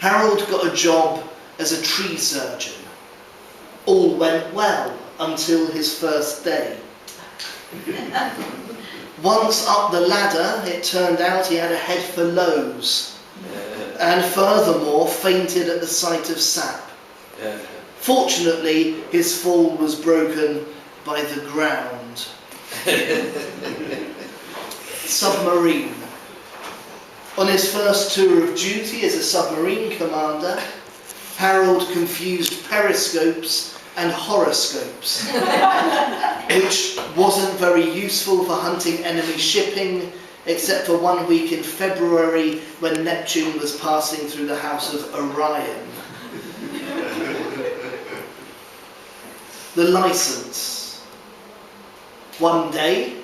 Harrold got a job as a tree surgeon. All went well until his first day. Once up the ladder, it turned out he had a head for lows, and furthermore fainted at the sight of sap. Fortunately, his fall was broken by the ground. Submarine. On his first tour of duty as a submarine commander, Harrold confused periscopes and horoscopes, which wasn't very useful for hunting enemy shipping, except for 1 week in February when Neptune was passing through the house of Orion. The licence. One day,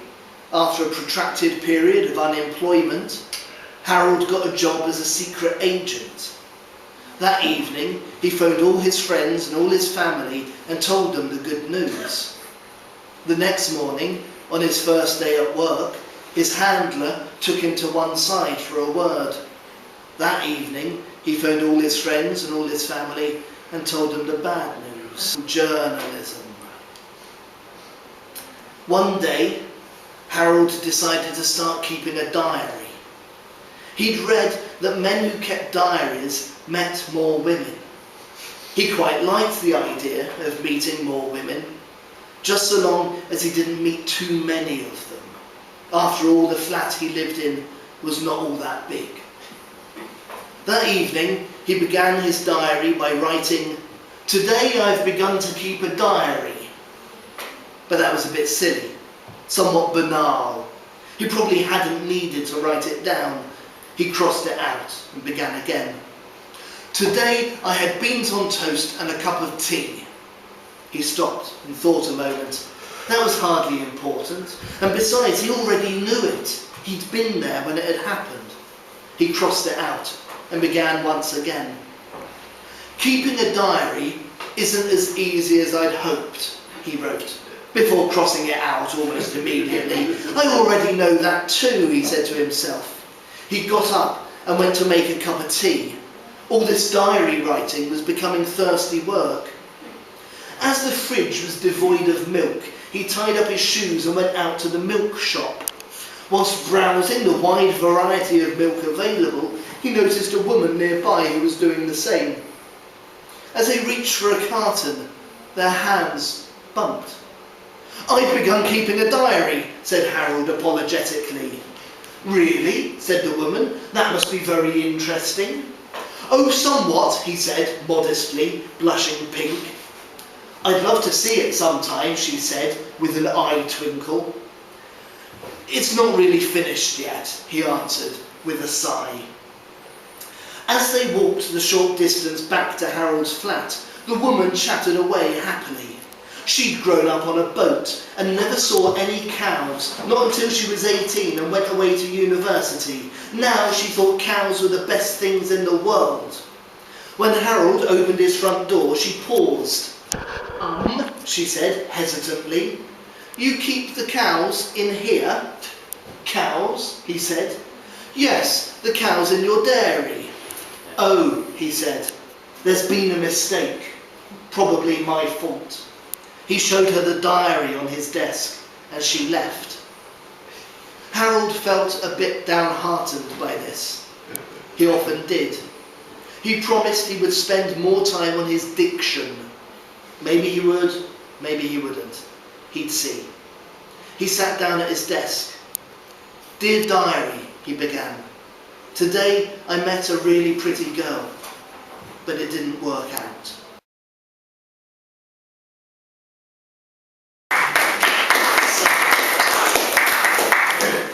after a protracted period of unemployment, Harrold got a job as a secret agent. That evening, he phoned all his friends and all his family and told them the good news. The next morning, on his first day at work, his handler took him to one side for a word. That evening, he phoned all his friends and all his family and told them the bad news. Journalism. One day, Harrold decided to start keeping a diary. He'd read that men who kept diaries met more women. He quite liked the idea of meeting more women, just so long as he didn't meet too many of them. After all, the flat he lived in was not all that big. That evening, he began his diary by writing, "Today I've begun to keep a diary." But that was a bit silly, somewhat banal. He probably hadn't needed to write it down. He crossed it out and began again. "Today I had beans on toast and a cup of tea." He stopped and thought a moment. That was hardly important, and besides, he already knew it. He'd been there when it had happened. He crossed it out and began once again. "Keeping a diary isn't as easy as I'd hoped," he wrote, before crossing it out almost immediately. "I already know that too," he said to himself. He got up and went to make a cup of tea. All this diary writing was becoming thirsty work. As the fridge was devoid of milk, he tied up his shoes and went out to the milk shop. Whilst browsing the wide variety of milk available, he noticed a woman nearby who was doing the same. As they reached for a carton, their hands bumped. "I've begun keeping a diary," said Harrold apologetically. "Really?" said the woman. "That must be very interesting." "Oh, somewhat," he said modestly, blushing pink. "I'd love to see it sometime," she said, with an eye twinkle. "It's not really finished yet," he answered, with a sigh. As they walked the short distance back to Harrold's flat, the woman chattered away happily. She'd grown up on a boat and never saw any cows, not until she was 18 and went away to university. Now she thought cows were the best things in the world. When Harrold opened his front door, she paused. She said hesitantly. "You keep the cows in here?" "Cows?" he said. "Yes, the cows in your dairy." "Oh," he said, "there's been a mistake. Probably my fault." He showed her the diary on his desk as she left. Harrold felt a bit downhearted by this. He often did. He promised he would spend more time on his diction. Maybe he would, maybe he wouldn't. He'd see. He sat down at his desk. "Dear diary," he began. "Today I met a really pretty girl, but it didn't work out.